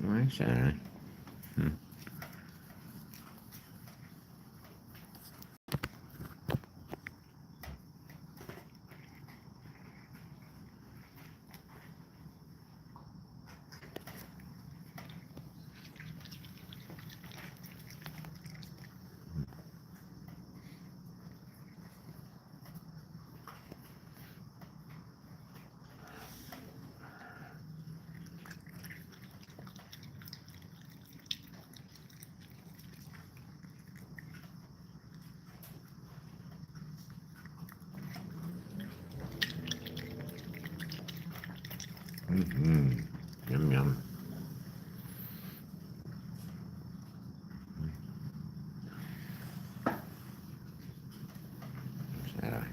Why is that? Yum yum. Sadeye.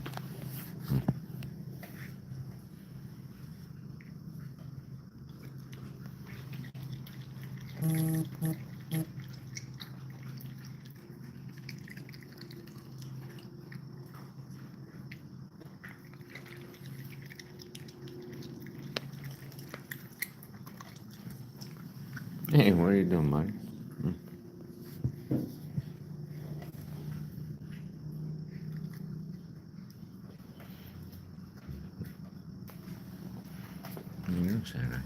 Hey, what are you doing, buddy? Sadeye.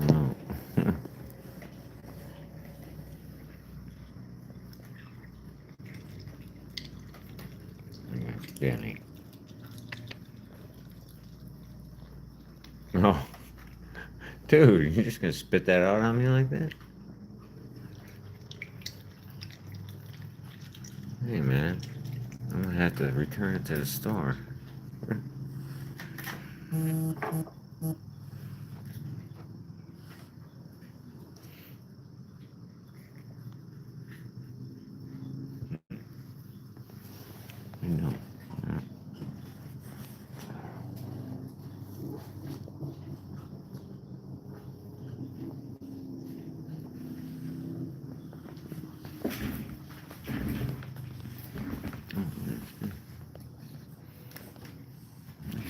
Oh. That's Benny. Oh, dude, you just gonna spit that out on me like that? Hey, man, I'm gonna have to return it to the store. You know.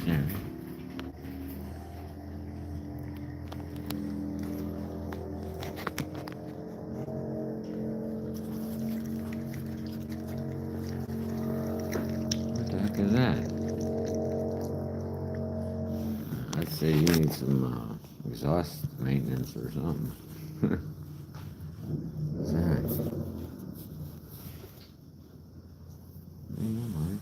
Yeah. What the heck is that? I'd say you need some exhaust maintenance or something. What's that? You know, man.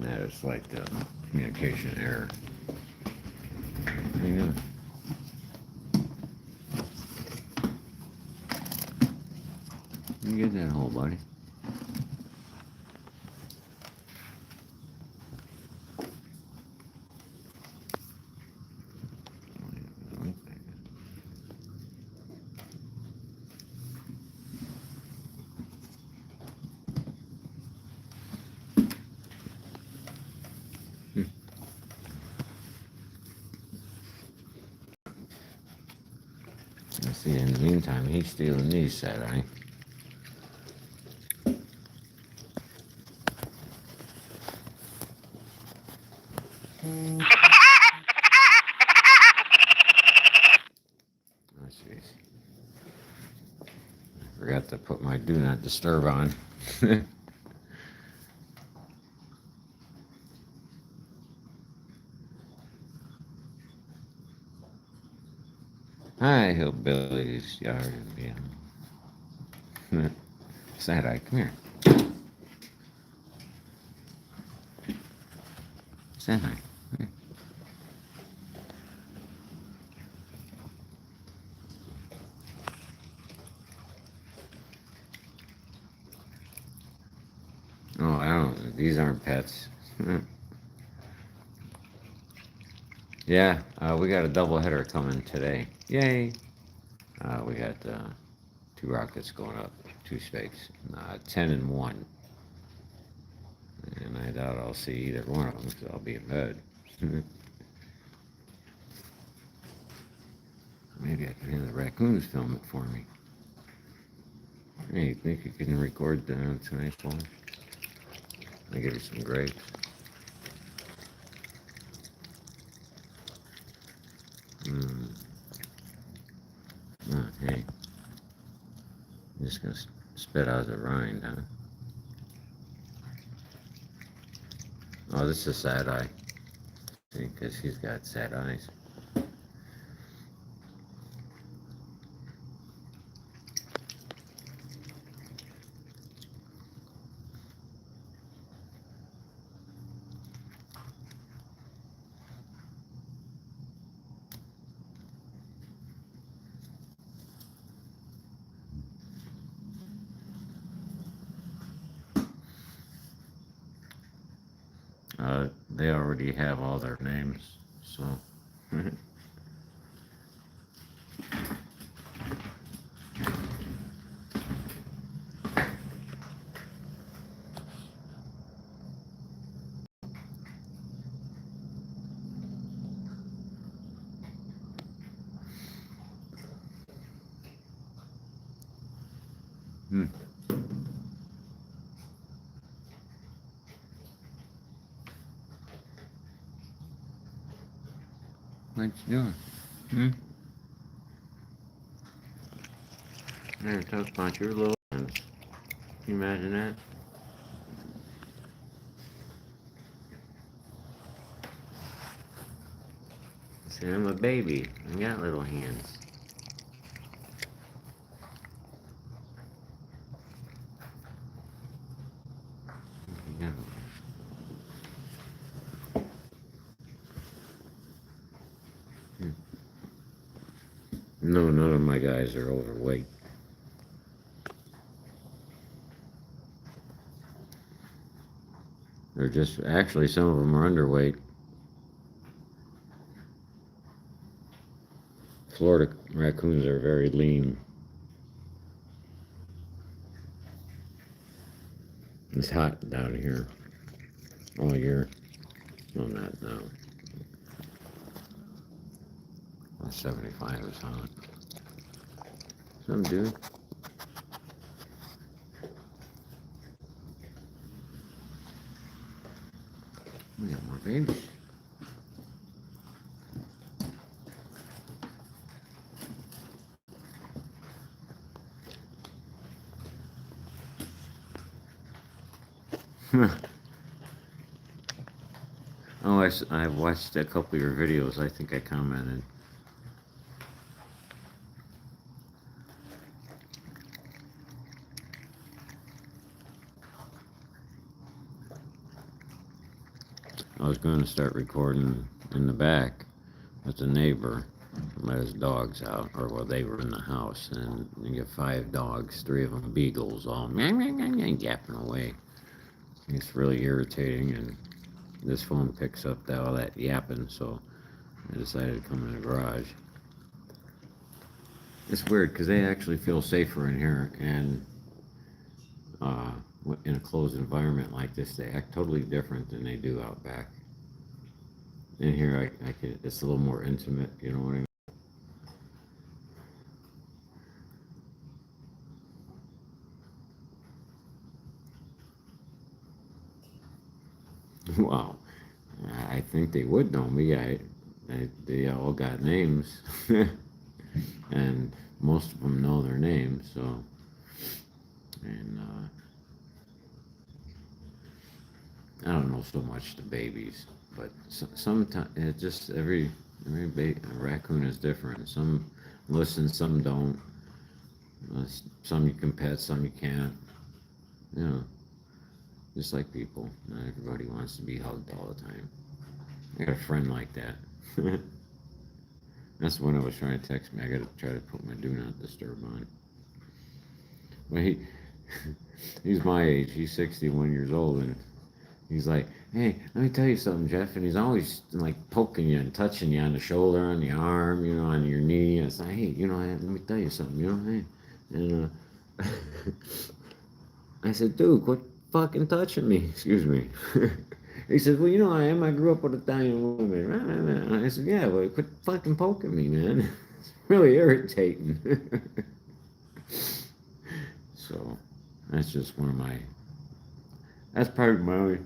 That is like the communication error. You know. You get that hole, buddy. See, in the meantime, he's stealing these, Sadeye. Let's see. Forgot to put my do not disturb on. Huh? Hi, hillbilly's yard again. Sadeye, come here. Sadeye. Oh, I don't. These aren't pets. Yeah, we got a double header coming today. Yay! We got 2 rockets going up, 2 spakes, 10 and 1. And I doubt I'll see either one of them because I'll be in bed. Maybe I can have the raccoons film it for me. Hey, you think you can record tonight's one? I'll give you some grapes. Oh, hey. I'm just gonna spit out the rind, huh? Oh, this is Sadeye. See, because she's got sad eyes. They already have all their names, so. Hmm. What you doing? Hmm? There, talk about your little hands. Can you imagine that? See, I'm a baby. I got little hands. Yeah. No, none of my guys are overweight. They're just, actually, some of them are underweight. Florida raccoons are very lean. It's hot down here all year. Well, not now. 75 is hot. Some dude. We got more babies. Oh, I watched a couple of your videos. I think I commented. I was going to start recording in the back with the neighbor. Let his dogs out, or well, they were in the house, and you get 5 dogs, 3 of them beagles, all yapping away. It's really irritating, and this phone picks up all that yapping, so I decided to come in the garage. It's weird because they actually feel safer in here, and uh, in a closed environment like this, they act totally different than they do out back. In here, I can, it's a little more intimate, you know what I mean? Wow, I think they would know me. They all got names, and most of them know their names. So, and I don't know so much the babies, but sometimes it just every raccoon is different. Some listen, some don't. Some you can pet, some you can't. You know, just like people. Not everybody wants to be hugged all the time. I got a friend like that. That's when I was trying to text me. I got to try to put my do not disturb on. But he's my age. He's 61 years old, and he's like, "Hey, let me tell you something, Jeff." And he's always like poking you and touching you on the shoulder, on the arm, on your knee. And it's like, "Hey, let me tell you something, hey." And I said, "Dude, quit fucking touching me." Excuse me. He said, "Well, I grew up with Italian women." And I said, "Yeah, well, quit fucking poking me, man. It's really irritating." So that's just one of my. That's part of my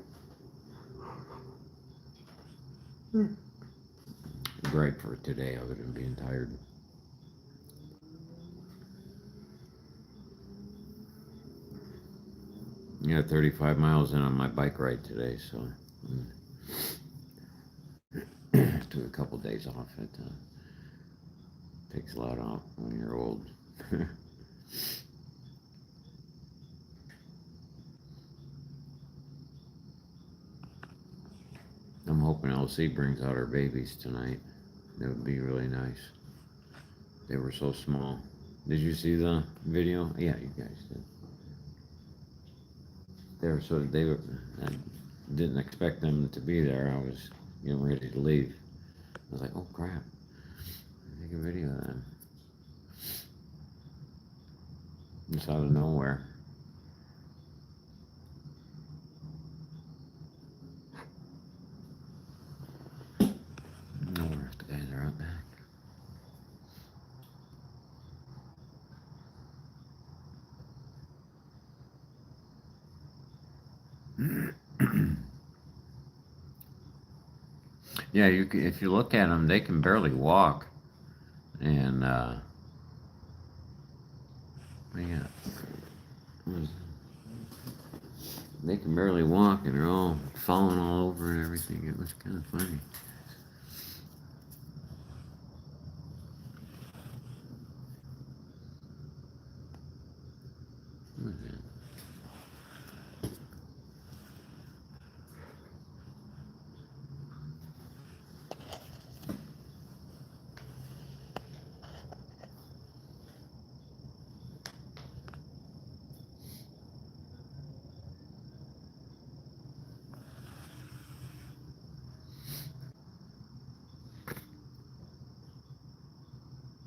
gripe for today, other than being tired. Yeah, 35 miles in on my bike ride today, so took a couple days off. It takes a lot off when you're old. I'm hoping LC brings out her babies tonight. That would be really nice. They were so small. Did you see the video? Yeah, you guys did. They were. I didn't expect them to be there. I was getting ready to leave. I was like, oh crap! Take a video of them. Just out of nowhere. I wonder if the guys are out back. Yeah, if you look at them, they can barely walk, and yeah, they can barely walk, and they're all falling all over and everything. It was kind of funny. What was that?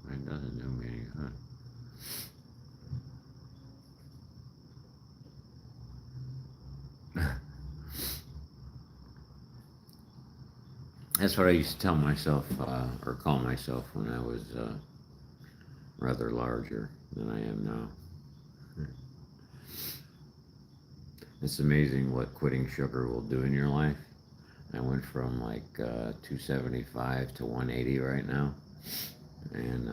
It doesn't do me any good. That's what I used to tell myself, or call myself, when I was rather larger than I am now. It's amazing what quitting sugar will do in your life. I went from like 275 to 180 right now, and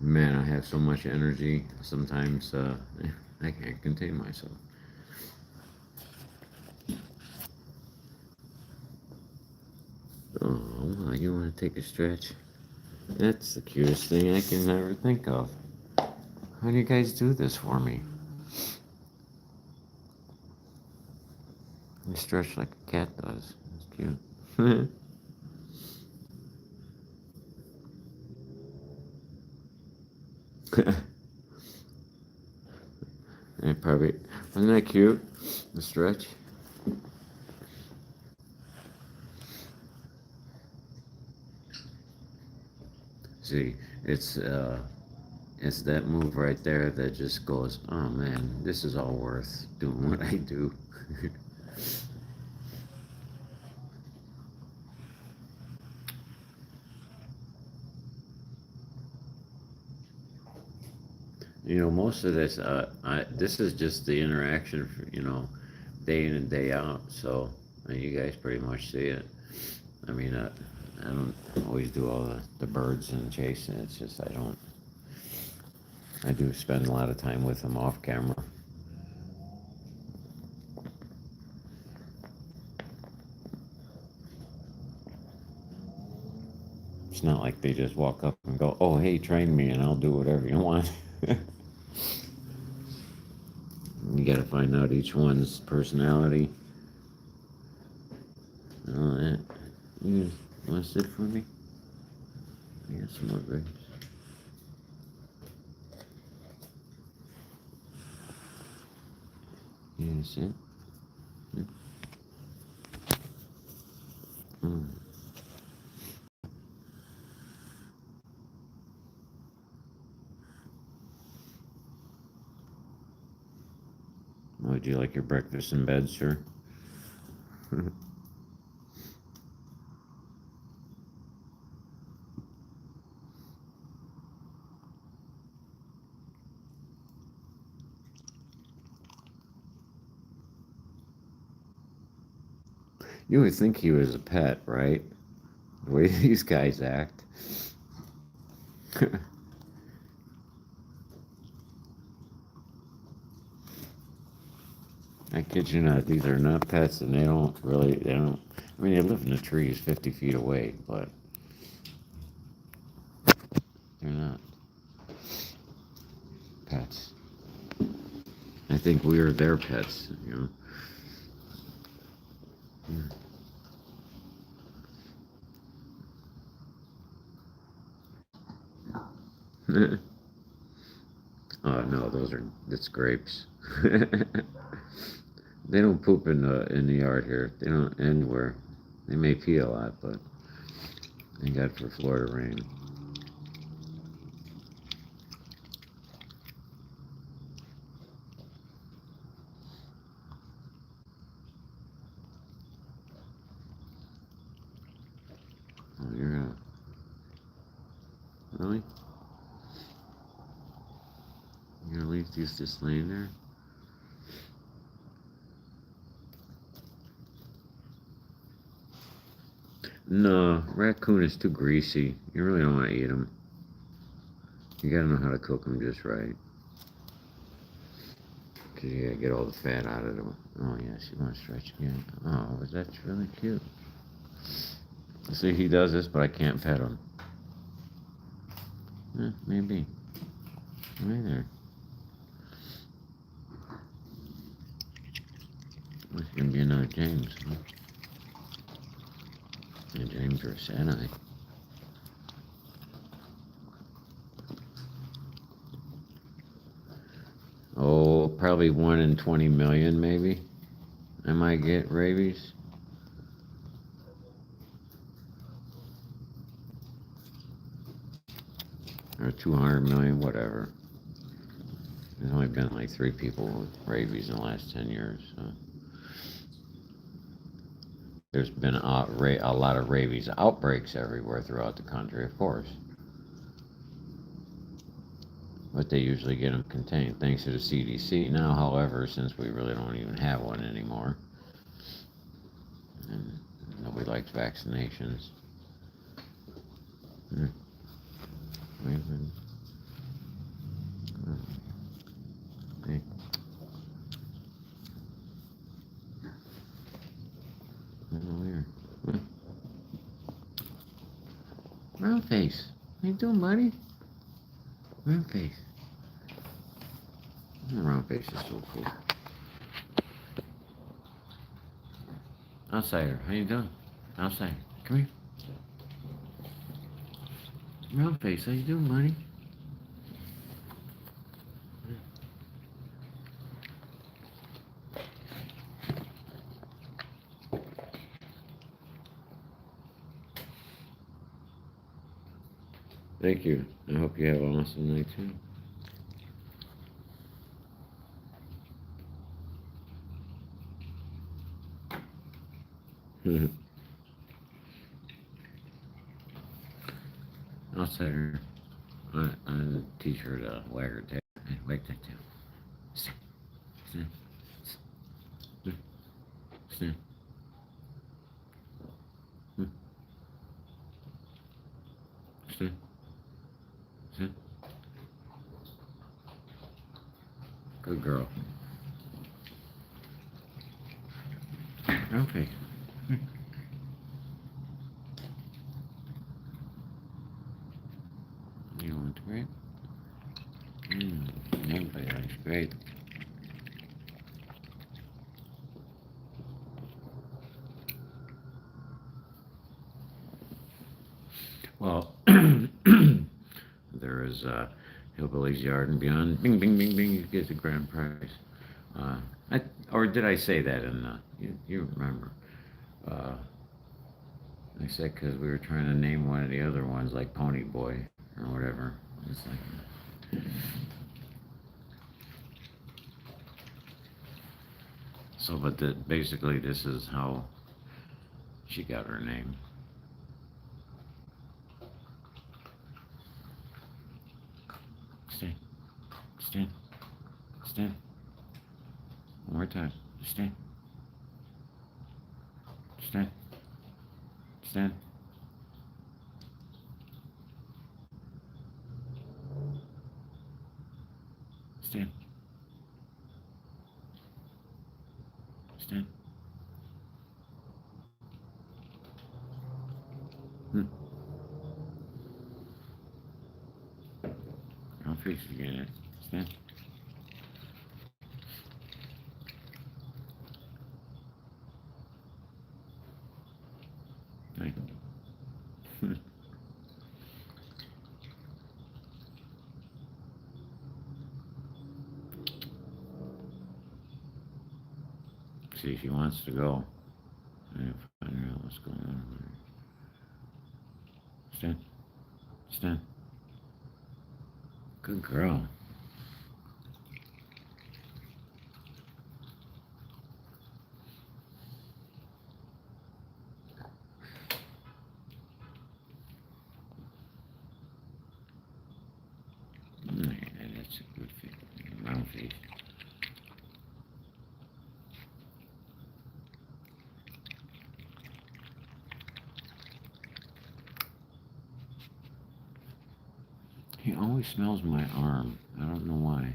man, I have so much energy. Sometimes I can't contain myself. Oh, you want to take a stretch? That's the cutest thing I can ever think of. How do you guys do this for me? You stretch like a cat does. It's cute. And probably wasn't that cute? The stretch. See, it's that move right there that just goes, oh man, this is all worth doing what I do. Most of this, this is just the interaction, day in and day out. So you guys pretty much see it. I mean, I don't always do all the birds and chasing. It's just I don't. I do spend a lot of time with them off camera. It's not like they just walk up and go, oh, hey, train me and I'll do whatever you want. You gotta find out each one's personality. All that. You want to sit for me? I got some more grapes. You want to sit? Mm. Would you like your breakfast in bed, sir? You would think he was a pet, right? The way these guys act. I kid you not, these are not pets, and they don't. I mean, they live in the trees 50 feet away, but they're not pets. I think we are their pets, you know. Oh no, it's grapes. They don't poop in the yard here. They don't anywhere. They may pee a lot, but thank God for Florida rain. Oh, you're gonna really? You're gonna leave these just laying there? No, raccoon is too greasy. You really don't want to eat them. You gotta know how to cook them just right. Because you gotta get all the fat out of them. Oh, yes, you want to stretch again. Oh, that's really cute. See, he does this, but I can't pet him. Maybe. Right there. There's gonna be another James, huh? A James or a Sadeye. Oh, probably 1 in 20 million, maybe. I might get rabies. Or 200 million, whatever. There's only been like 3 people with rabies in the last 10 years. So. There's been a lot of rabies outbreaks everywhere throughout the country, of course. But they usually get them contained thanks to the CDC. Now, however, since we really don't even have one anymore, and nobody likes vaccinations. We've been, hey. Weird. Round face. How you doing, buddy? Round face. Round face is so cool. Outsider, how you doing? Outside. Come here. Round face, how you doing, buddy? Thank you. I hope you have an awesome night too. Outsider. I teach her to wag her tail. Hey, wag that tail. Sit. Sit. Sit. Sit. Sit. Sit. Good girl. Okay. want grape? Nobody likes grape. Well, there is Hillbilly's Yard and Beyond. Bing, bing, bing, bing. You get the grand prize. Or did I say that in you remember? Uh, I said because we were trying to name one of the other ones, like Pony Boy or whatever. It's like, so, but basically, this is how she got her name. Stand, stand, stand. One more time. Stand, stand, stand. Stand, stand. I'll fix it again. Stand. Hey. See, she wants to go. I gotta find out what's going on with her. Stand. Stand. Good girl. Yeah, that's a good face. Round face. He always smells my arm. I don't know why.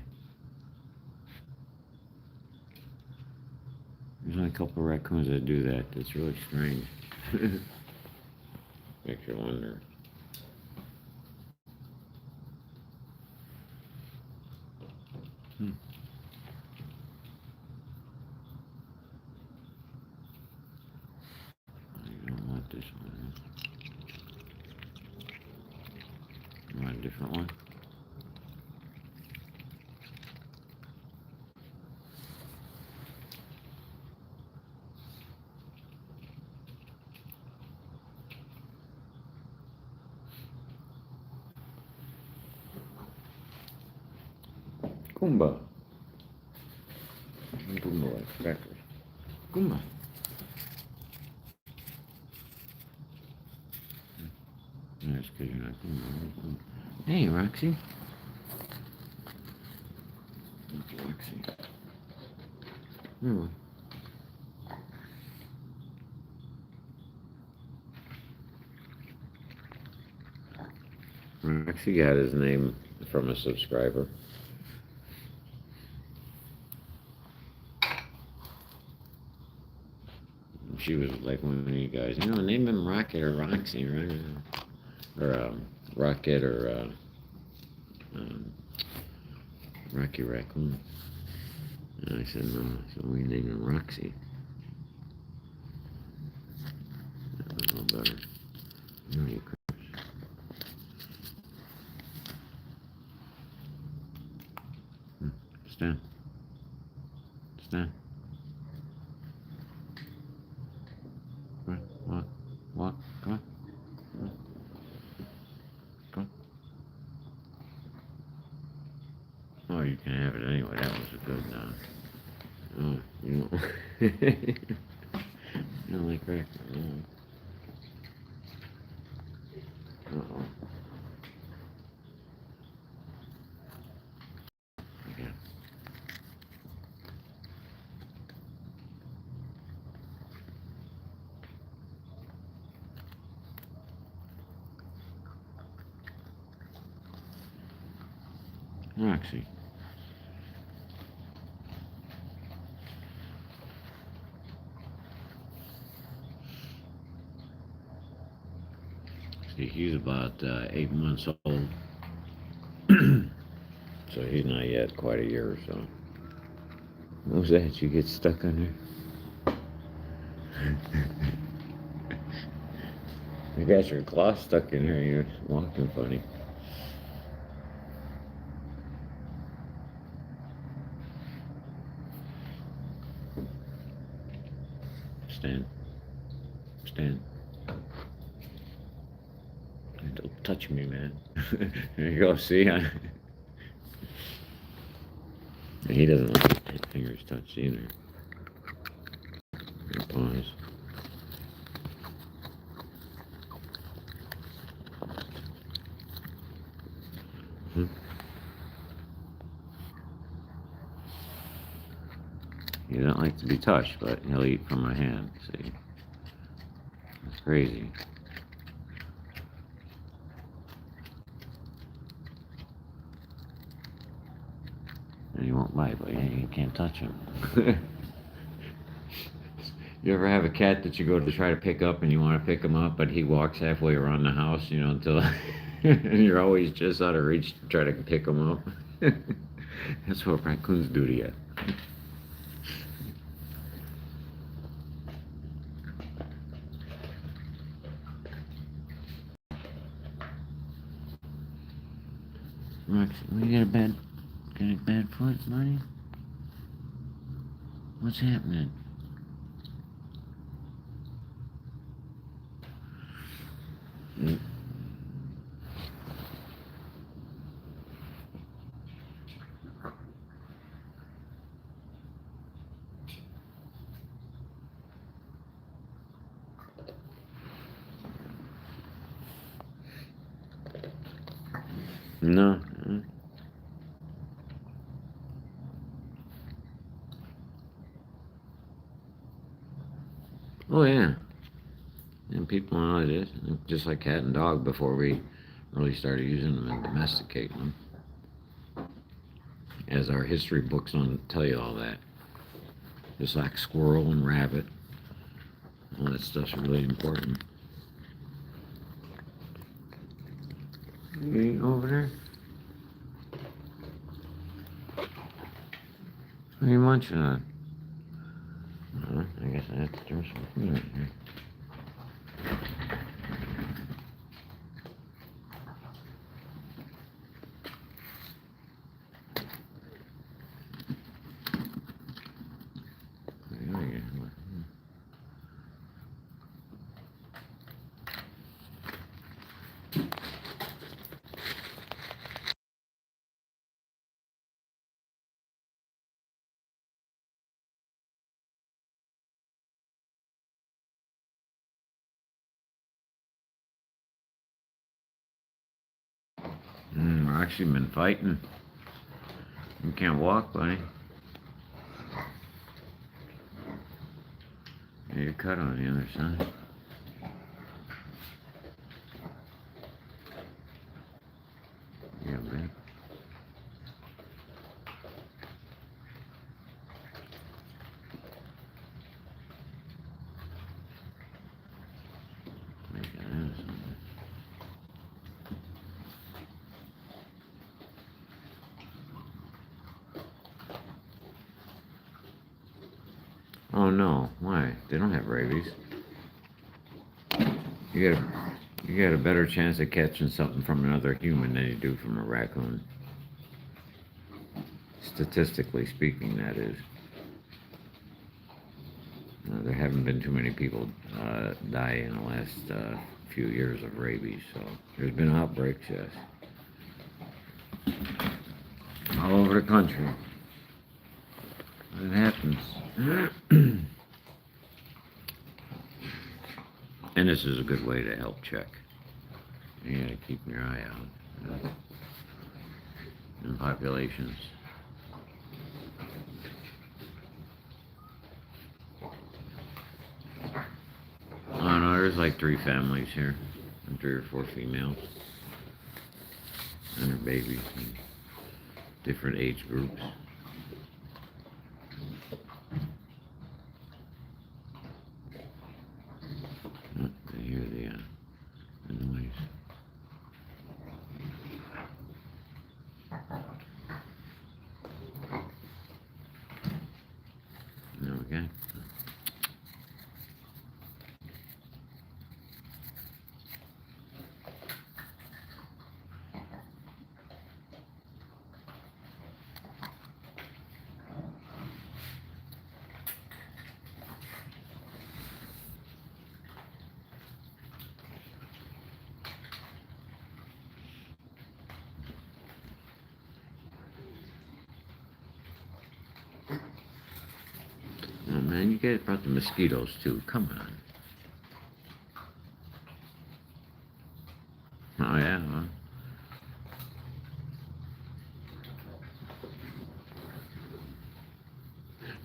There's only a couple of raccoons that do that. It's really strange. Makes you wonder. I don't want this one. You want a different one? Goomba. Goomba likes crackers. Goomba. That's because you're not Goomba. Hey, Roxy. Roxy. Hmm. Roxy got his name from a subscriber. She was like one of you guys, name him Rocket or Roxy, right? Or Rocket or Rocky Raccoon. And I said, no, so we named him Roxy. That was a little better. You stand. Stand. Come on. Walk. Come on. Come on. Oh, you can have it anyway. That was a good, oh, you don't, you don't like crackers. Uh-oh. Okay. Roxy. See, he's about 8 months old. So he's not yet quite a year or so. What was that? You get stuck on there? You got your claw stuck in there. You're walking funny. Stand. Stand. Don't touch me, man. There you go. See? He doesn't like his fingers touched either. Your paws. Hmm. He doesn't like to be touched, but he'll eat from my hand. See? That's crazy. And he won't bite, but you can't touch him. You ever have a cat that you go to try to pick up and you want to pick him up, but he walks halfway around the house, until and you're always just out of reach to try to pick him up? That's what raccoons do to you. Rex, you got a bad foot, buddy? What's happening? Mm. No. Oh, yeah. And people know it is. Just like cat and dog before we really started using them and domesticating them. As our history books on tell you all that. Just like squirrel and rabbit. All that stuff's really important. You over there? What are you munching on? I guess I have to throw some food in here. We're actually been fighting. You can't walk, buddy. Yeah, you're cut on the other side. Yeah, man. Oh no, why? They don't have rabies. You got a better chance of catching something from another human than you do from a raccoon. Statistically speaking, that is. There haven't been too many people die in the last few years of rabies, so there's been outbreaks, yes. All over the country. It happens. And this is a good way to help check. You gotta keep your eye out. In populations. Oh no, there's like 3 families here. And 3 or 4 females. And their babies. And different age groups. Oh, I hear the noise. Man, you guys brought the mosquitoes too. Come on. Oh yeah. Huh?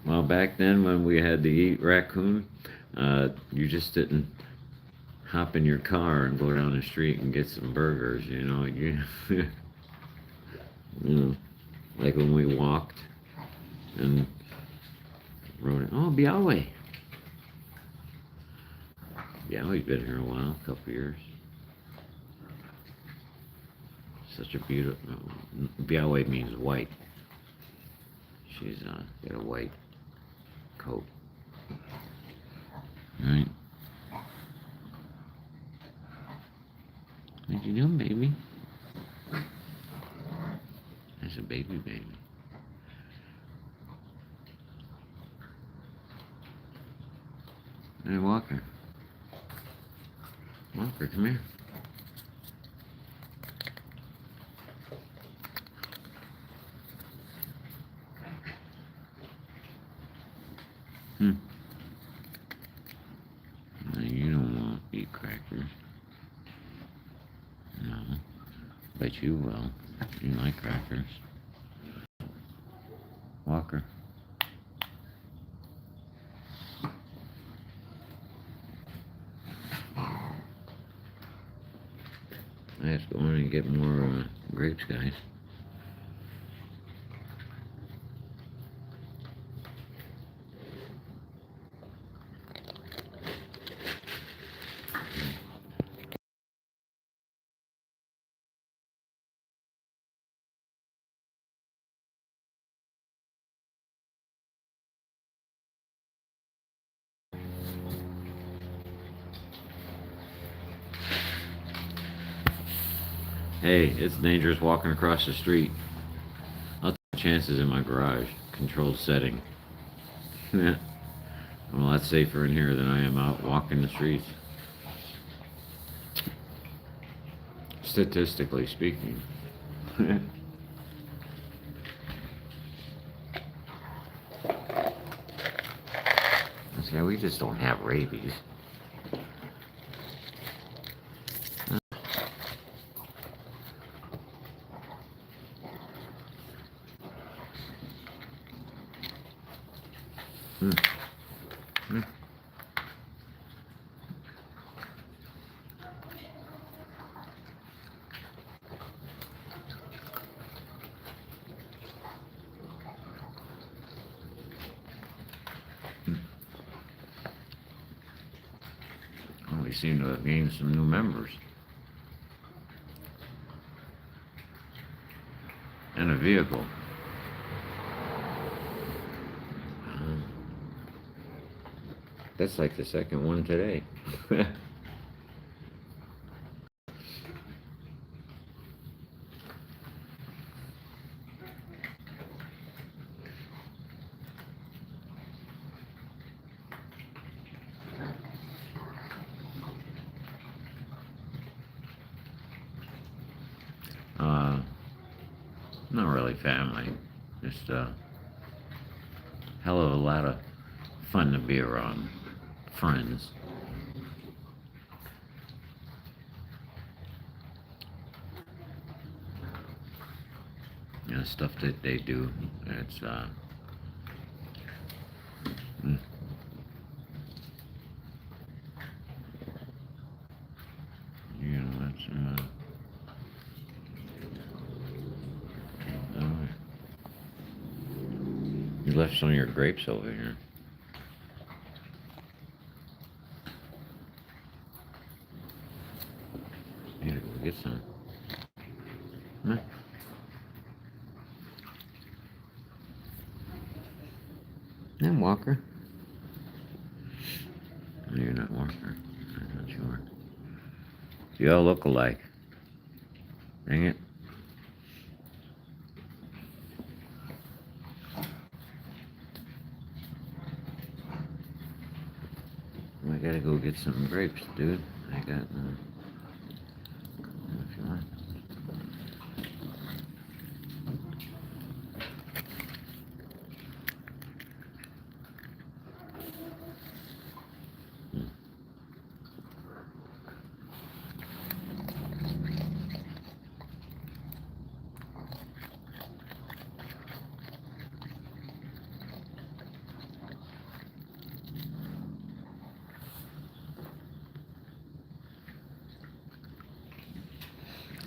Well, back then when we had to eat raccoon, you just didn't hop in your car and go down the street and get some burgers. You know, you know, like when we walked and rode it. Oh, Biawe. Biawe's been here a while, a couple years. Such a beautiful. Biawe means white. She's got a white coat. Right? What you doing, baby? That's a baby. Hey, Walker. Walker, come here. No, you don't want to eat crackers. No. Bet you will. You like crackers. Walker. Let's go on and get more grapes, guys. Hey, it's dangerous walking across the street. I'll take chances in my garage. Controlled setting. Yeah. I'm a lot safer in here than I am out walking the streets. Statistically speaking. Yeah, we just don't have rabies. Well, we seem to have gained some new members. And a vehicle. That's like the second one today. Not really family. Just a hell of a lot of fun to be around. Friends. You know, stuff that they do. It's you know, that's you left some of your grapes over here. You gotta go get some. Huh? Yeah, Walker. No, you're not Walker. I'm not sure. You all look alike. Dang it. I gotta go get some grapes, dude. I got, if you want.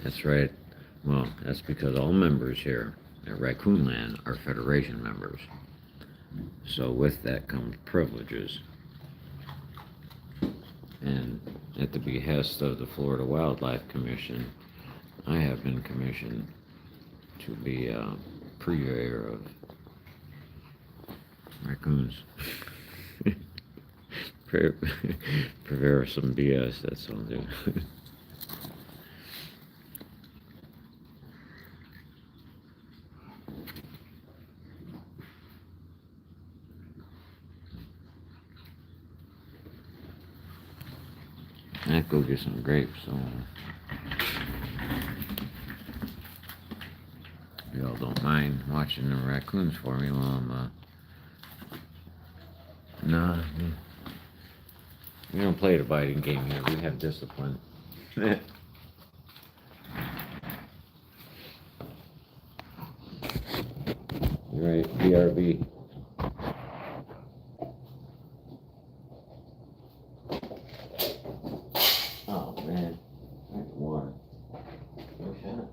That's right. Well, that's because all members here at Raccoonland are Federation members. So with that comes privileges. And at the behest of the Florida Wildlife Commission, I have been commissioned to be a purveyor of raccoons. Purveyor of some BS, that's all I do. I'd go get some grapes, so if y'all don't mind watching the raccoons for me while I'm, nah, we don't play the biting game here, we have discipline. Right, BRB. Oh man, that's water. No shot.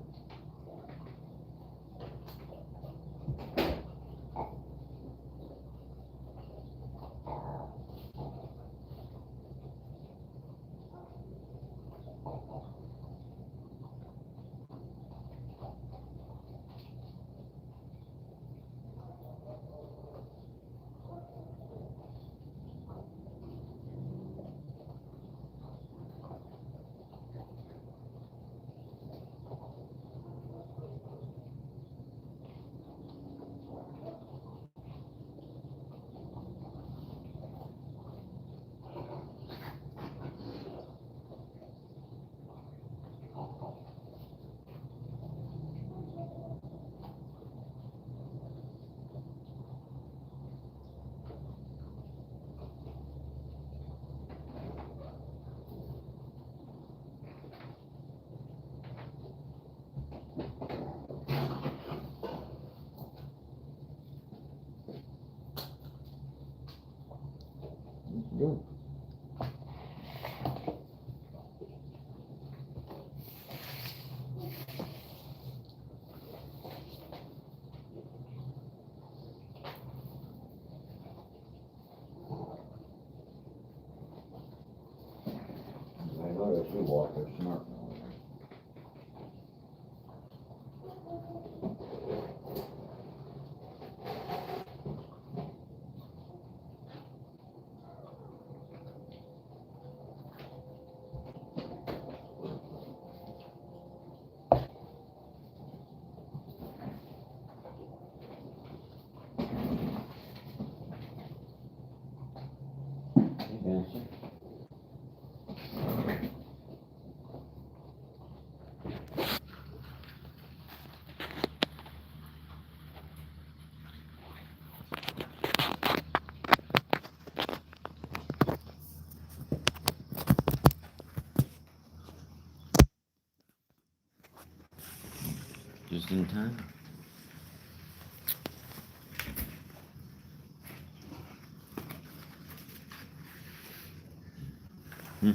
Good. I noticed you walk there smart. Just in time. Hmm.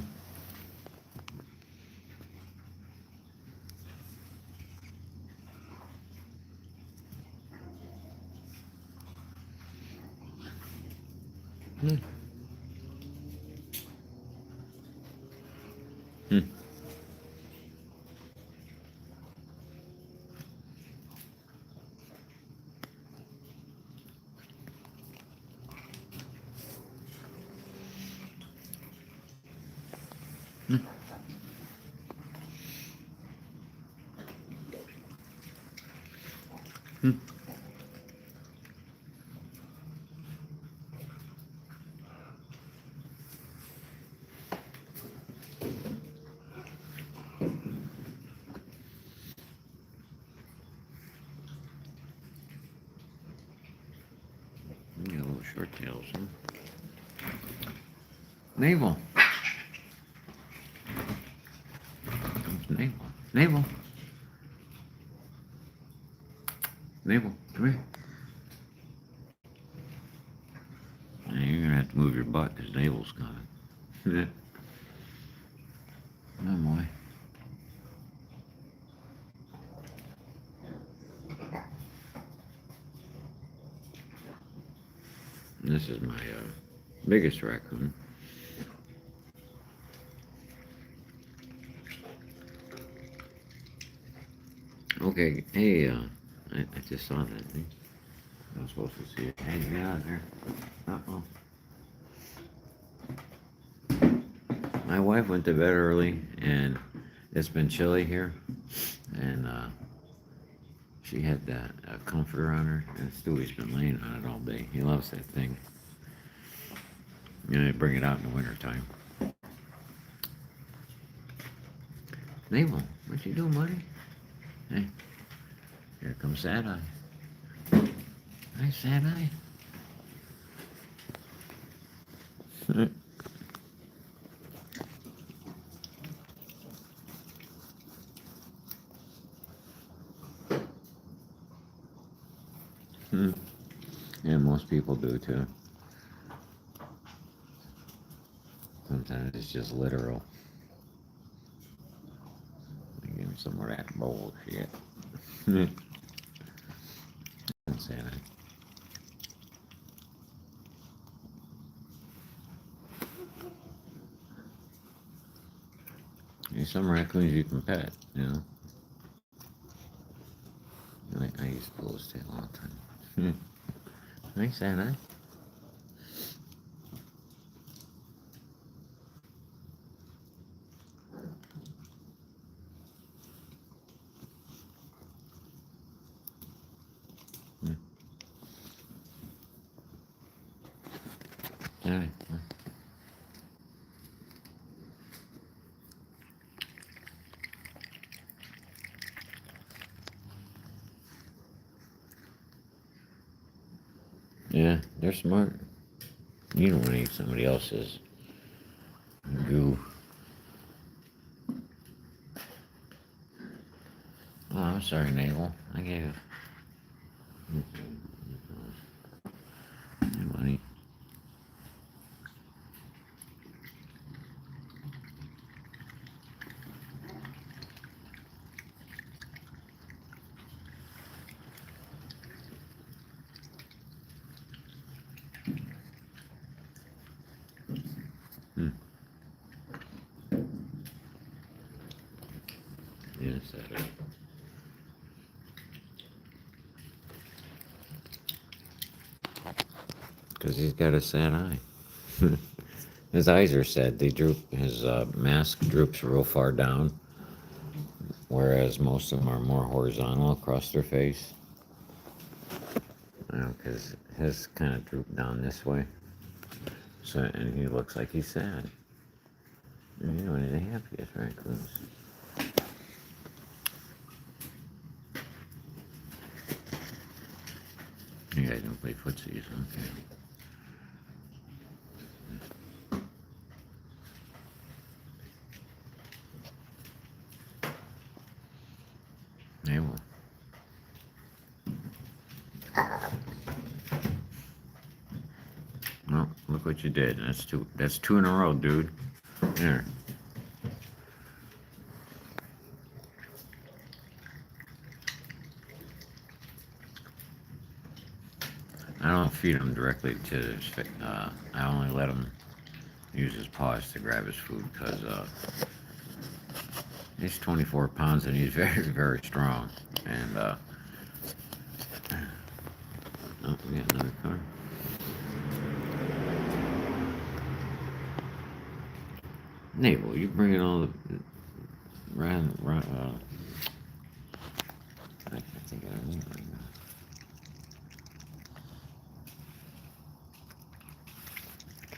Hmm. Hmm. Hmm. Hmm. You got little short tails, huh? Navel. Comes Navel. Navel. Navel, come here. Now you're gonna have to move your butt because Navel's coming. Yeah. Come on, boy. This is my biggest raccoon. Okay, hey, I just saw that thing. I was supposed to see it. Hey, get out of there. Uh-oh. My wife went to bed early, and it's been chilly here, and she had that comforter on her, and Stewie's been laying on it all day. He loves that thing. You know, they bring it out in the wintertime. Mabel, what you doing, buddy? Hey, here comes Sadeye. Hi, Sadeye. Yeah, most people do too. Sometimes it's just literal. Give him some of that bullshit. Sadeye. There's some raccoons you can pet, you know. I used to pull his tail all the time. Thanks, Sadeye. Sadeye. Yeah, they're smart. You don't want to eat somebody else's goo. Oh, I'm sorry, Navel. I gave you money. Yes, that is. Because he's got a sad eye. His eyes are sad. They droop. His mask droops real far down, whereas most of them are more horizontal across their face. I know, because his kind of droop down this way. So, and he looks like he's sad. And you know, they have to get raccoons. You guys don't play footsies, okay? They will. Well, look what you did. That's two. That's two in a row, dude. There. I don't feed him directly to his face. I only let him use his paws to grab his food because he's 24 pounds and he's very, very strong. And oh, we got another car. Navel, you bringing all the I can't think of her name right now.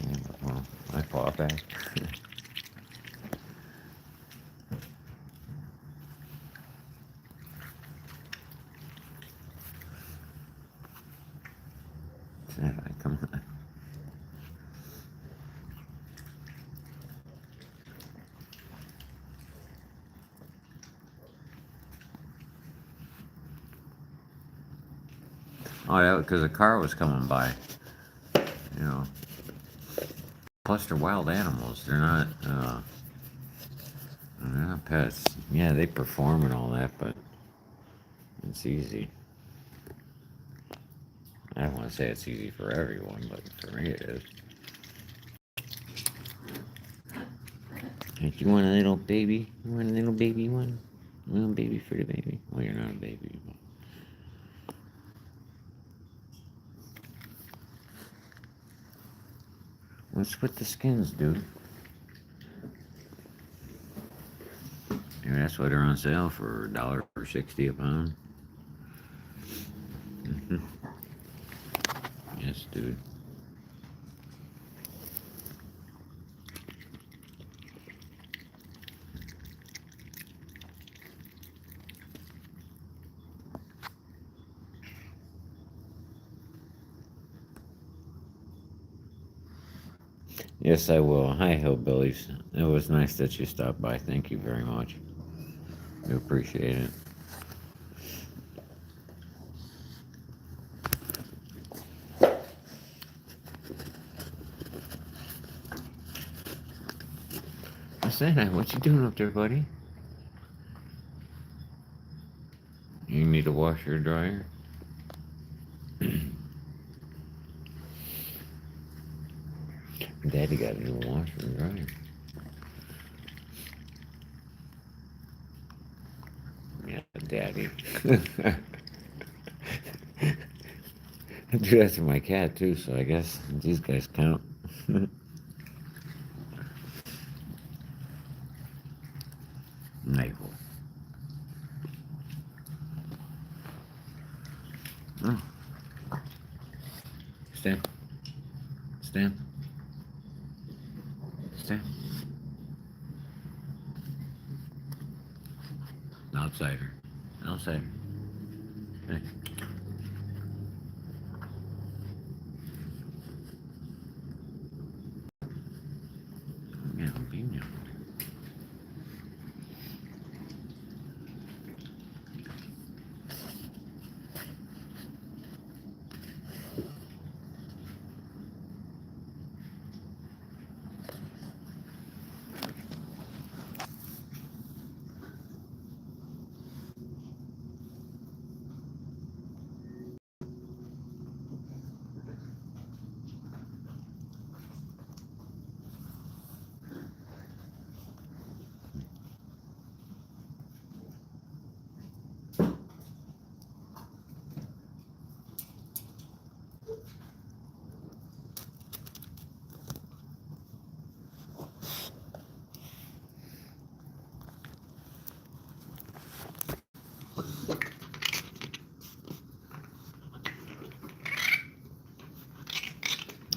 Yeah, well, I fought back. Sadeye, come on. Oh, yeah, because a car was coming by. You know. Plus, they're wild animals. They're not pets. Yeah, they perform and all that, but it's easy. I don't want to say it's easy for everyone, but for me it is. Hey, you want a little baby? You want a little baby one? A little baby for the baby? Well, you're not a baby. But... What's with the skins, dude? Maybe that's why they're on sale for $1.60 a pound. Yes, dude. Yes, I will. Hi, Hillbillies. It was nice that you stopped by. Thank you very much. We appreciate it. Sadeye, what you doing up there, buddy? You need to wash your dryer? Daddy got a new washer and dryer. Yeah, Daddy. I do that to my cat too, so I guess these guys count. Navel. Oh. Stand. Stand. Stand. Outsider. Outsider. Hey. Yeah, being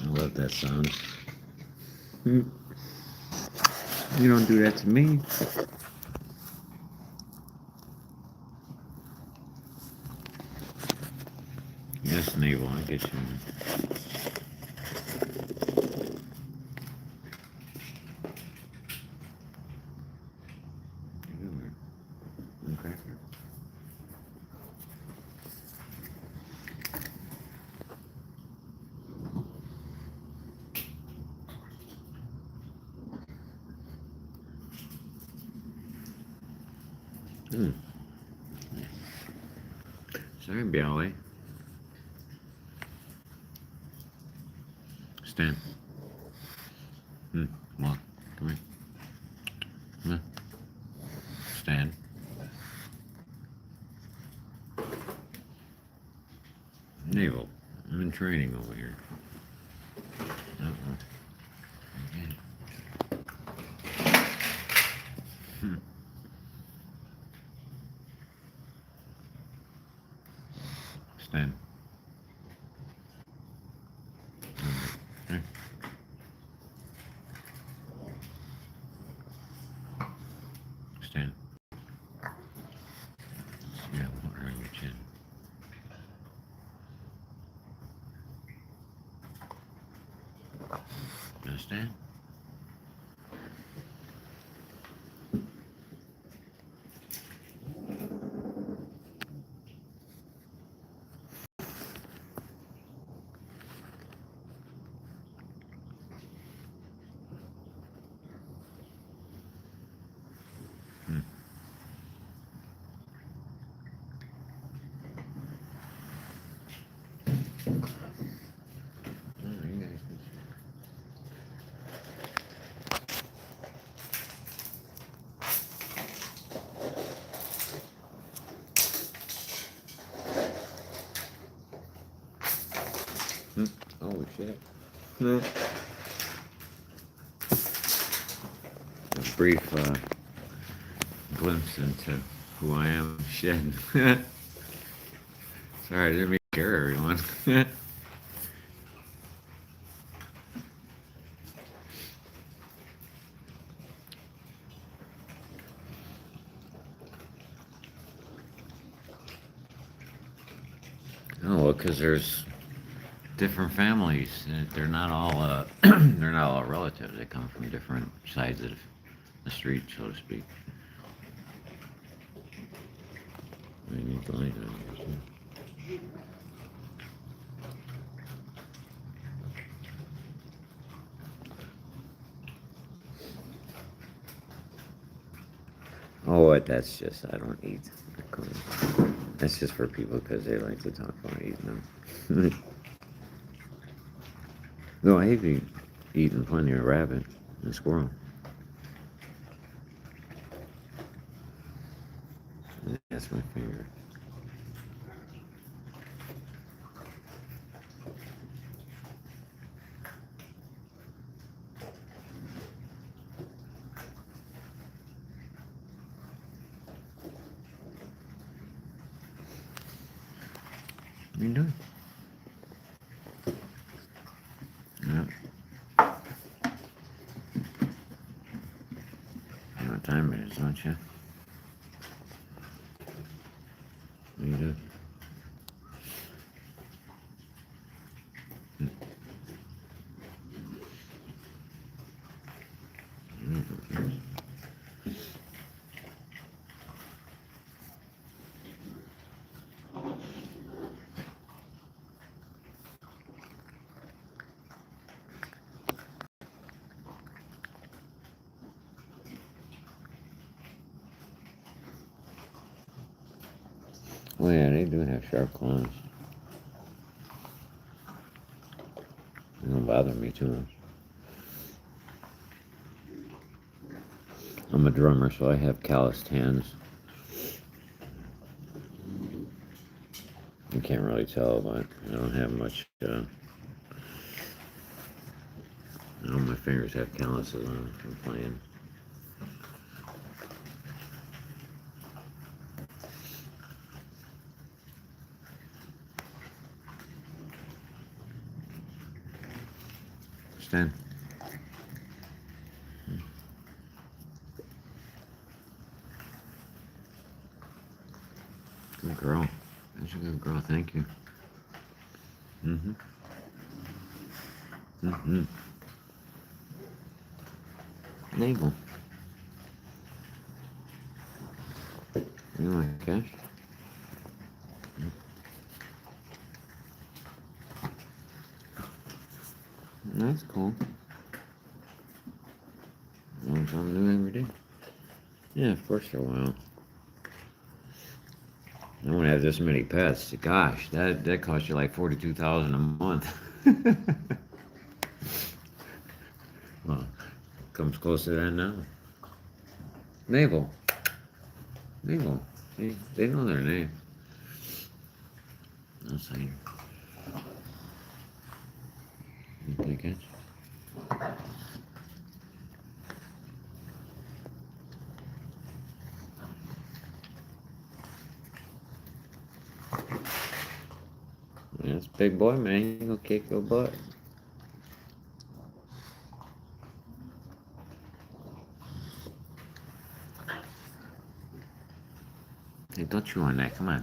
I love that sound. You don't do that to me. Yes, Navel, I get you. Okay. Sorry, Bialy. Stand. Come on. Come here. Come on. Stand. Navel. I'm in training over here. Okay. Stand. Okay. Stand. Yeah, put her on your chin. Understand? Oh shit. A brief glimpse into who I am. Shit. Sorry, I didn't mean to scare everyone. Oh, well, because there's different families. They're not all they're not all relatives. They come from different sides of the street, so to speak. I need the light on here too. Oh, what? That's just I don't eat raccoons. That's just for people because they like to talk about eating them. No, I've eaten plenty of rabbit and squirrel. That's my favorite. What are you doing? Yeah. You know what time it is, don't you? What are you doing? Oh yeah, they do have sharp claws. They don't bother me too much. I'm a drummer, so I have calloused hands. You can't really tell, but I don't have much. All my fingers have calluses on them from playing. Stand. Good girl. That's a good girl. Thank you. Mm-hmm. Mm-hmm. Navel. You like that? That's cool. Learn something new every day. Yeah, of course they're wild. I don't have this many pets. Gosh, that costs you like $42,000 a month. Well, comes close to that now. Mabel. Mabel. They know their name. I'll say. You think it? That's a big boy, man. He gonna kick your butt. Hey, don't chew on that. Come on.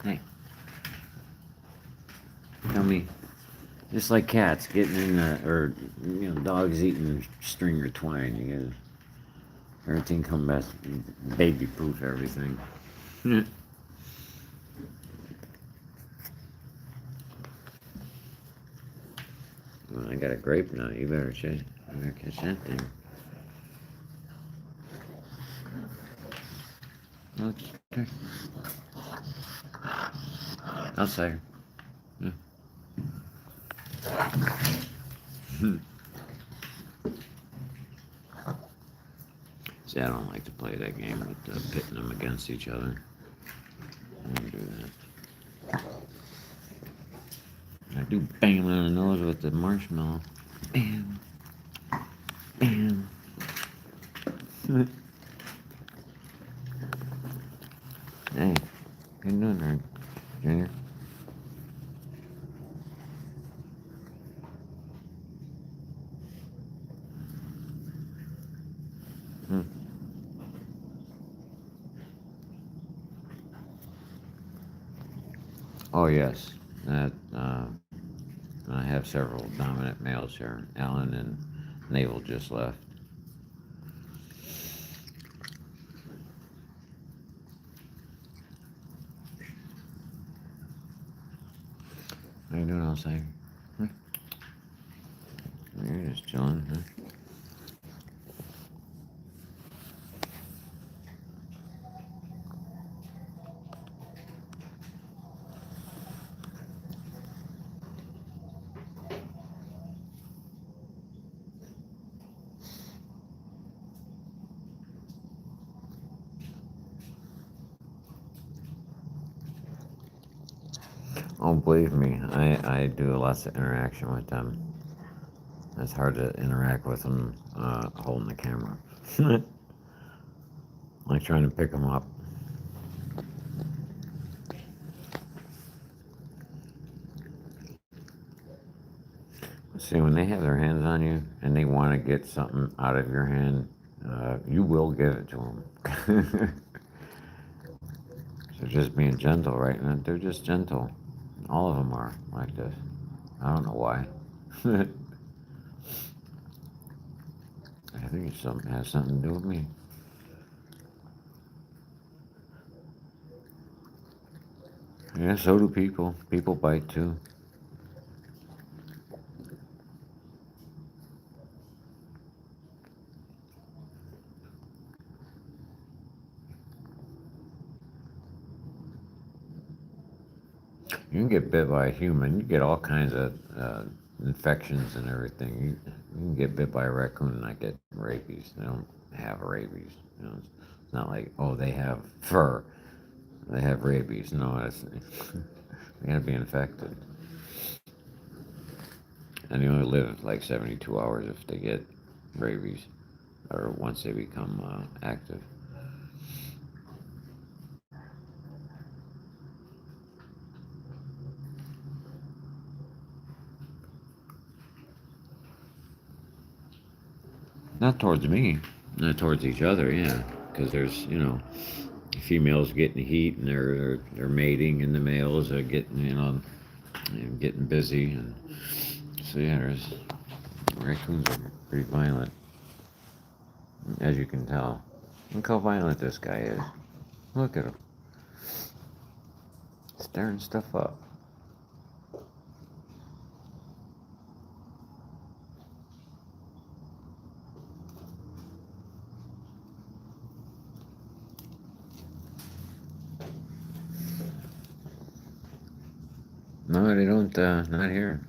Hey. Tell me. Just like cats getting in or dogs eating string or twine. You get everything come back, baby proof everything. Well, I got a grape now. You better check. You better catch that thing. Okay. Outside. Yeah. See, I don't like to play that game with pitting them against each other. I don't do that. Do bang him on the nose with the marshmallow. Bam. Bam. Hey, how you doing there, Junior? Hmm. Oh, yes. That, I have several dominant males here. Alan and Naval just left. How you doing outside? Huh? You're just chilling, huh? Oh, believe me, I do lots of interaction with them. It's hard to interact with them holding the camera. Like trying to pick them up. See, when they have their hands on you and they want to get something out of your hand, you will give it to them. So just being gentle, right? And they're just gentle. All of them are like this. I don't know why. I think it has something to do with me. Yeah, so do people. People bite too. You can get bit by a human. You get all kinds of infections and everything. You can get bit by a raccoon and not get rabies. They don't have rabies. You know, it's not like, oh, they have fur. They have rabies. No, it's they gotta be infected. And they only live like 72 hours if they get rabies, or once they become active. Not towards me, not towards each other, yeah. Because there's, females getting heat and they're mating, and the males are getting, getting busy, and so yeah, there's raccoons are pretty violent, as you can tell. Look how violent this guy is. Look at him, stirring stuff up. No, they don't. Not here.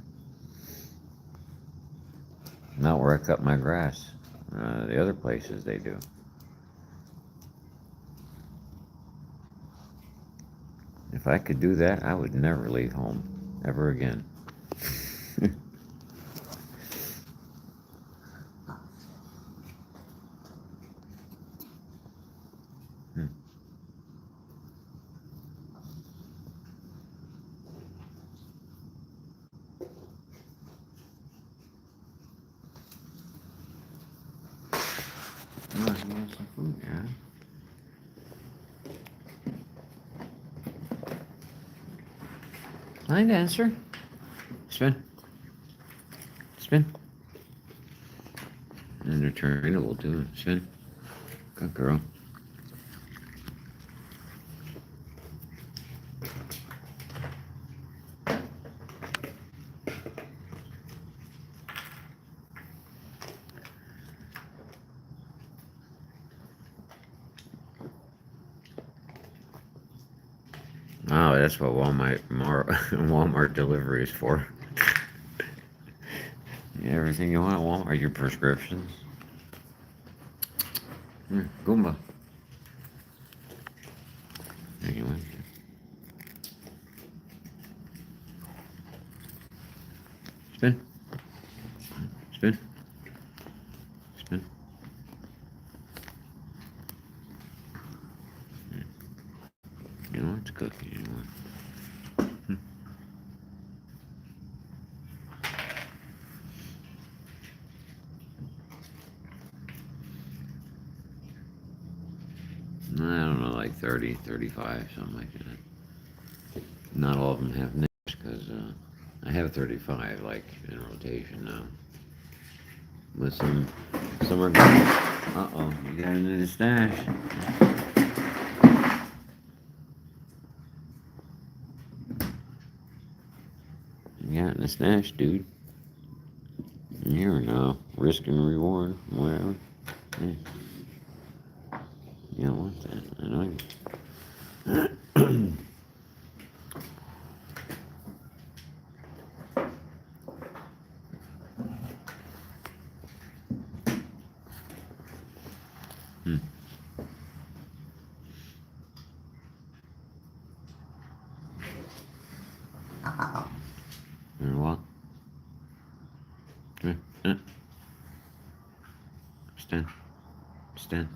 Not where I cut my grass. The other places they do. If I could do that, I would never leave home ever again. Hmm. Oh, you want some food, yeah? Find answer. Spin. Spin. And they're trainable too. Spin. Good girl. Oh, that's what Walmart delivery is for. Yeah, everything you want at Walmart, your prescriptions. Goomba. Anyway. Spin. Spin. You know, it's a cookie. You know. I don't know, like 30, 35, something like that. Not all of them have names, because I have 35, like, in rotation now. But some are good. Uh-oh, you got into the stash. You got in the stash, dude. Here now, risk and reward, whatever. Yeah. You don't want that, I know you. You know what? Come here. Stand. Stand.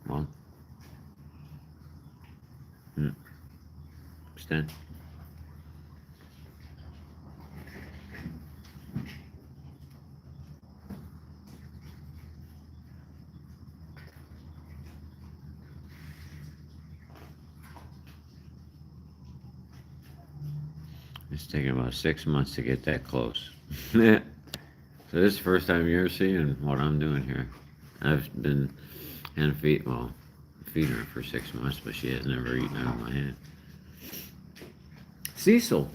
Come on. Stand. It's taken about 6 months to get that close. So this is the first time you're seeing what I'm doing here. I've been feeding her for 6 months, but she has never eaten out of my hand. Cecil.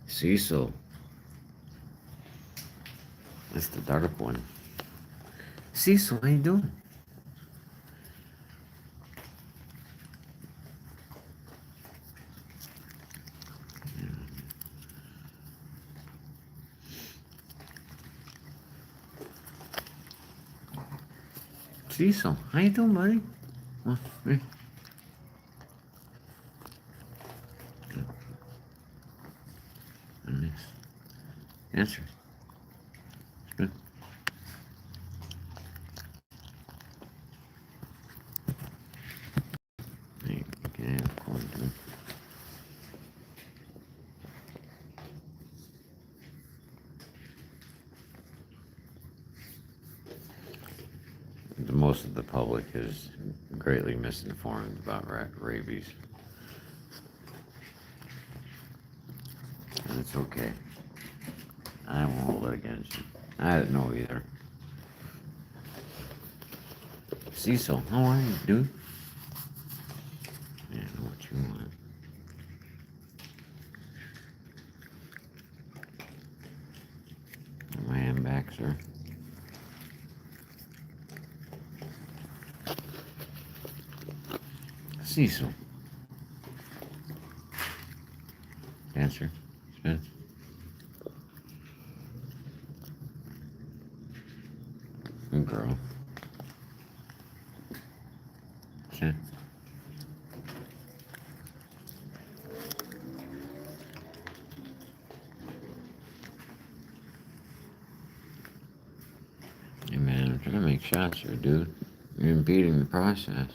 Cecil. That's the dark one. Cecil, how you doing? Cecil, how you doing, buddy? Oh, hey. Nice. Answer. Good. Hey, you can have corn too. Most of the public is greatly misinformed about rabies. And it's okay. I won't hold it against you. I didn't know either. Cecil, how are you, dude? Yeah, I know what you want. My hand back, sir. Cecil. Answer. Spin. Good girl. Sit. Hey man, I'm trying to make shots here, dude. You're impeding the process.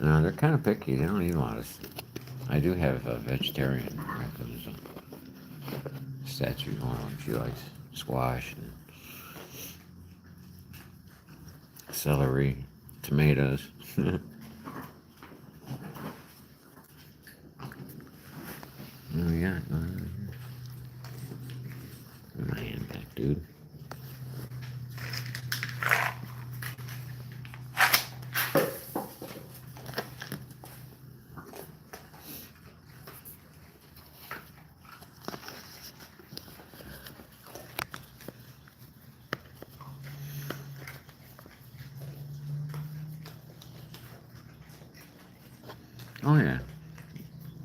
No, they're kind of picky. They don't eat a lot of. I do have a vegetarian raccoons. Statue going on. She likes squash and celery, tomatoes. What do we got? My hand back, dude. Oh yeah,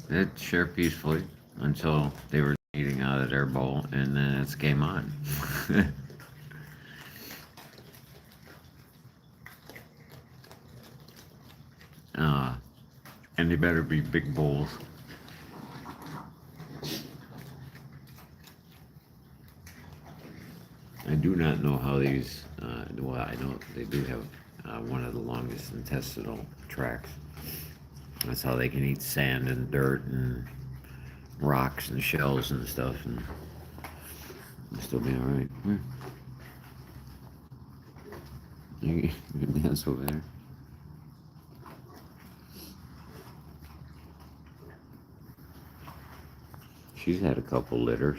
they'd share peacefully. until they were eating out of their bowl, and then it's game on. uh, and they better be big bowls. I do not know how these, well, I know they do have one of the longest intestinal tracts. That's how they can eat sand and dirt and rocks and shells and stuff and still be alright. You can dance over there. She's had a couple litters.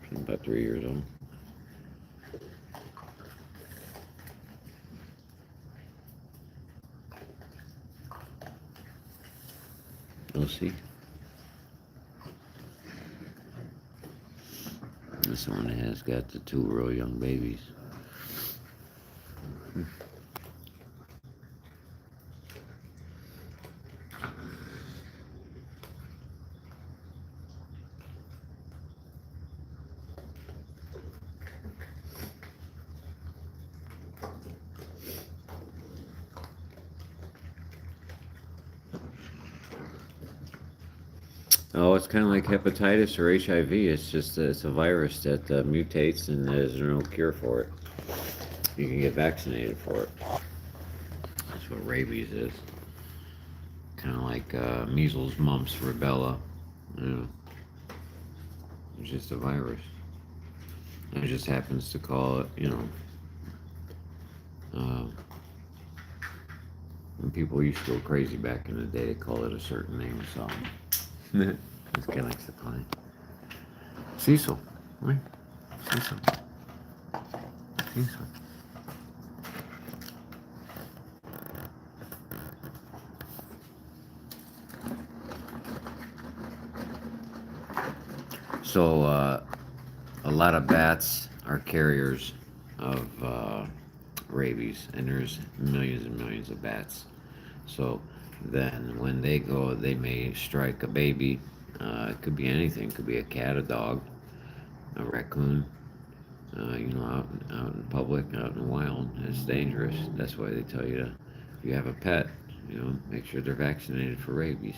She's about 3 years old. We'll see. This one has got the 2 real young babies. Oh, it's kind of like hepatitis or HIV. It's just it's a virus that mutates, and there's no cure for it. You can get vaccinated for it. That's what rabies is. Kind of like measles, mumps, rubella. It's just a virus. And it just happens to call it, when people used to go crazy back in the day, they call it a certain name, so. This guy likes to play. Cecil, right? Cecil. Cecil. So, a lot of bats are carriers of rabies, and there's millions and millions of bats. So then when they go, they may strike a baby. It could be anything. It could be a cat, a dog, a raccoon. Out in public, out in the wild, it's dangerous. That's why they tell you to, if you have a pet, make sure they're vaccinated for rabies.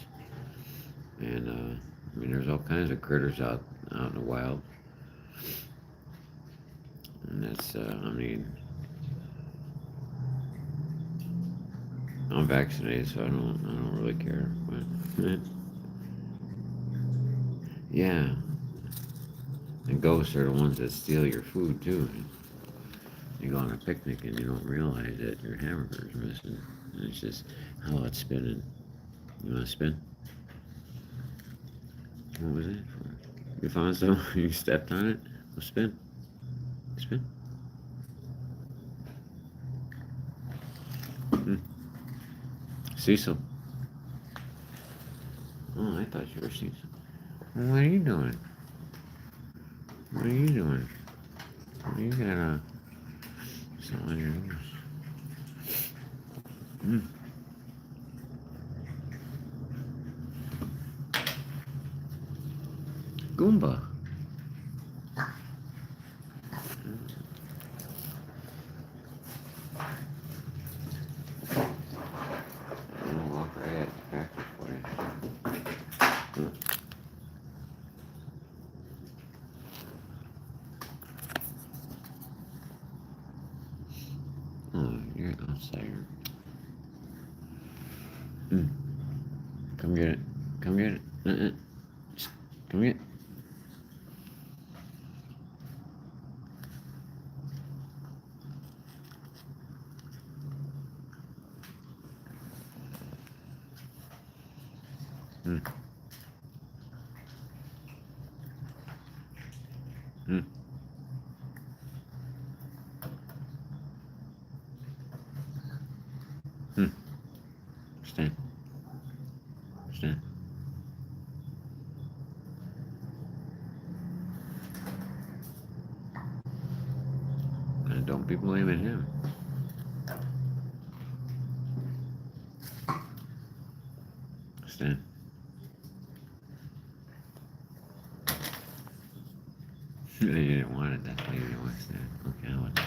And there's all kinds of critters out in the wild, and that's I'm vaccinated, so I don't really care. But yeah, and ghosts are the ones that steal your food too. You go on a picnic and you don't realize that your hamburger's missing, and it's just how it's spinning. You want to spin? What was it for? You found something? You stepped on it? Well, spin. Spin. Cecil. Oh, I thought you were Cecil. Well, what are you doing? What are you doing? You got something on your nose. Goomba. I'll walk right at the practice for you. Oh, you're an outsider. Come get it. Come get it. Come get it. Stand. Stand. Gonna Don't be blaming him. Stan. You didn't want it. That's why you didn't want Stan. Okay, I want it.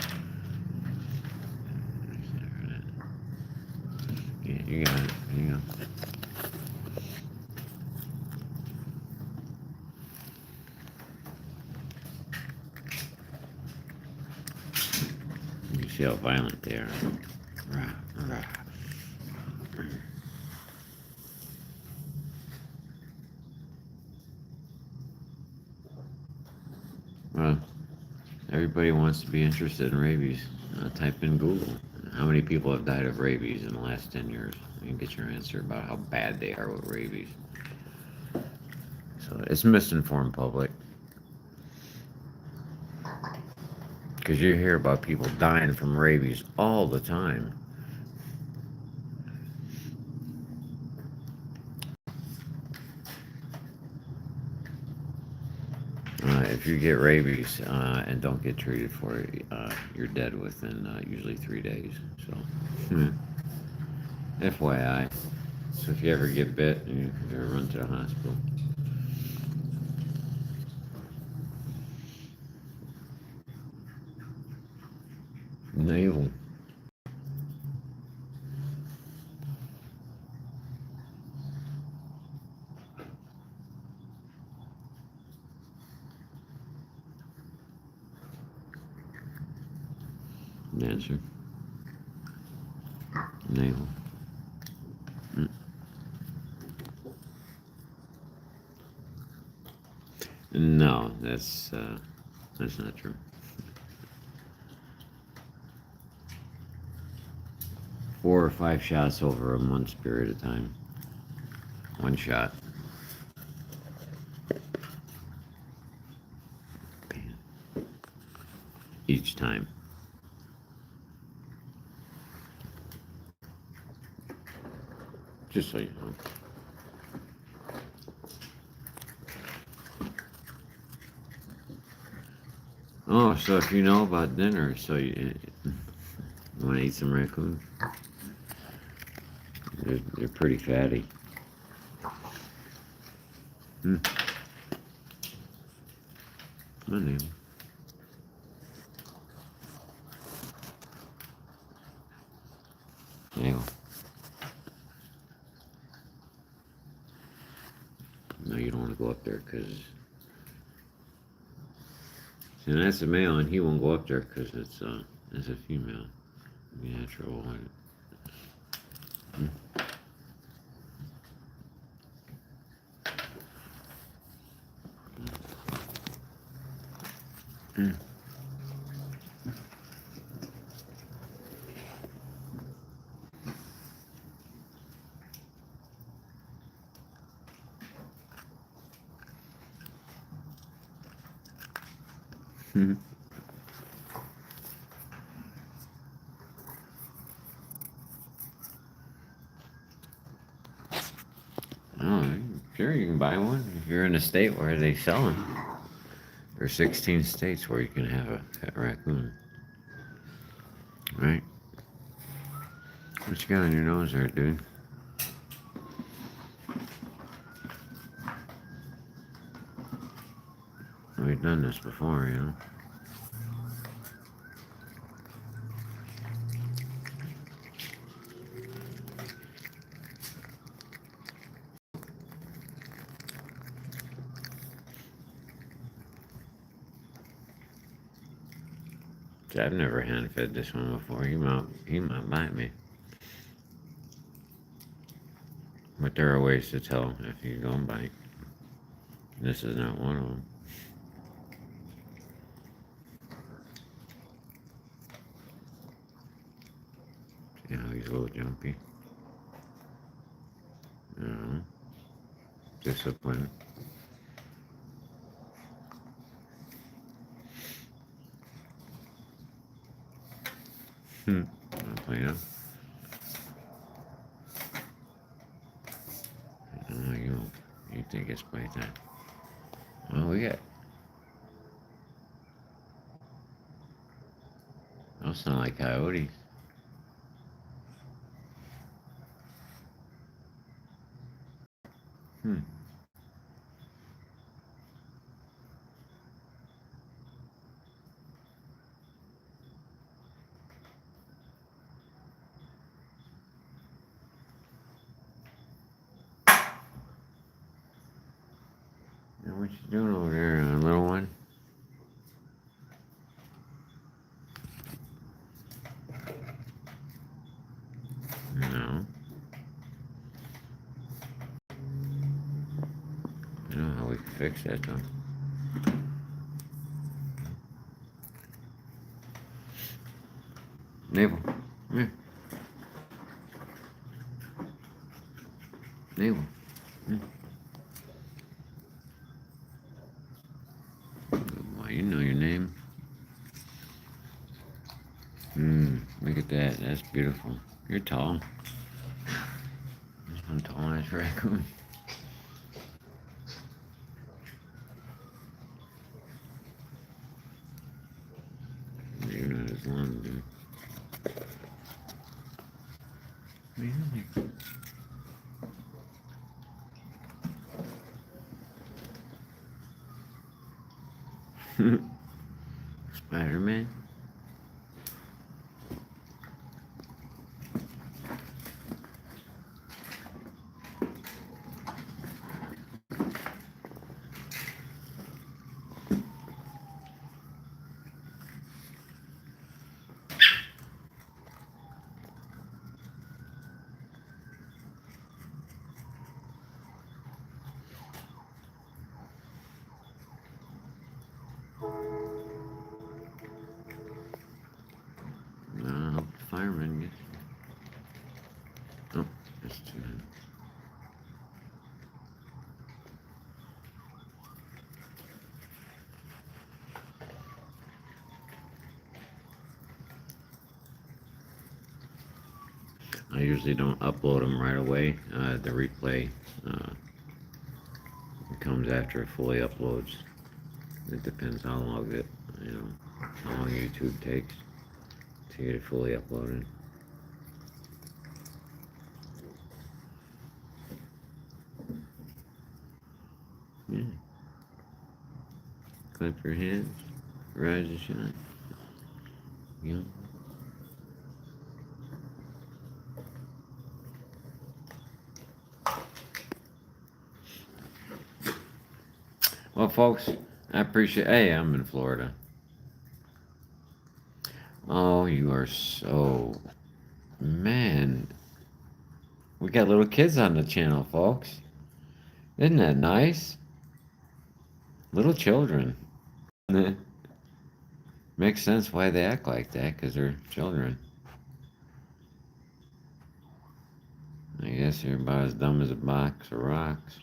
Yeah, you got it. There you go. You see how violent they are. Rah, rah. Well, everybody wants to be interested in rabies. Type in Google. How many people have died of rabies in the last 10 years? You can get your answer about how bad they are with rabies. So it's misinformed public. Because you hear about people dying from rabies all the time. If you get rabies and don't get treated for it, you're dead within usually 3 days. So, FYI. So if you ever get bit, you better run to the hospital. Naval. Answer. Naval. No, that's not true. 4 or 5 shots over a month's period of time. 1 shot. Each time. Just so you know. Oh, so if you know about dinner, so you want to eat some raccoon? They're pretty fatty. Come on, Neil. Neil. No, you don't want to go up there because... See, that's a male, and he won't go up there because it's a female. Natural. Oh, sure, you can buy one if you're in a state where they sell them. There's 16 states where you can have a pet raccoon. Right? What you got on your nose there, dude? We've done this before, you know? I've never hand fed this one before. He might bite me. But there are ways to tell if you don't bite. This is not one of them. See how he's a little jumpy. Discipline. I'll play up. Oh, you think it's playtime. Oh, we got Those sound like coyotes. Hmm. Now what you doing over there, little one? No. I don't know how we can fix that though. Navel, come here. Navel. Why, you know your name. Look at that. That's beautiful. You're tall. That's one tall ass raccoon. You're not as long, dude. What are you doing? Spider-Man? I hope the fireman gets. Oh, that's too bad. I usually don't upload them right away. The replay comes after it fully uploads. It depends how long how long YouTube takes to get it fully uploaded. Yeah. Clap your hands, rise and shine. Yeah. Well, folks, I appreciate. Hey, I'm in Florida. Oh, you are so. Man, we got little kids on the channel, folks. Isn't that nice? Little children. Makes sense why they act like that, because they're children. I guess they're about as dumb as a box of rocks.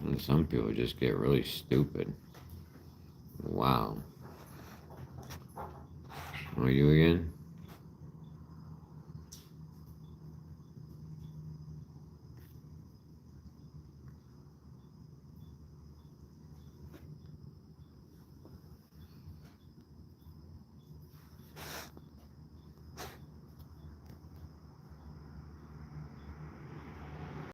And some people just get really stupid. Wow. Oh, you again?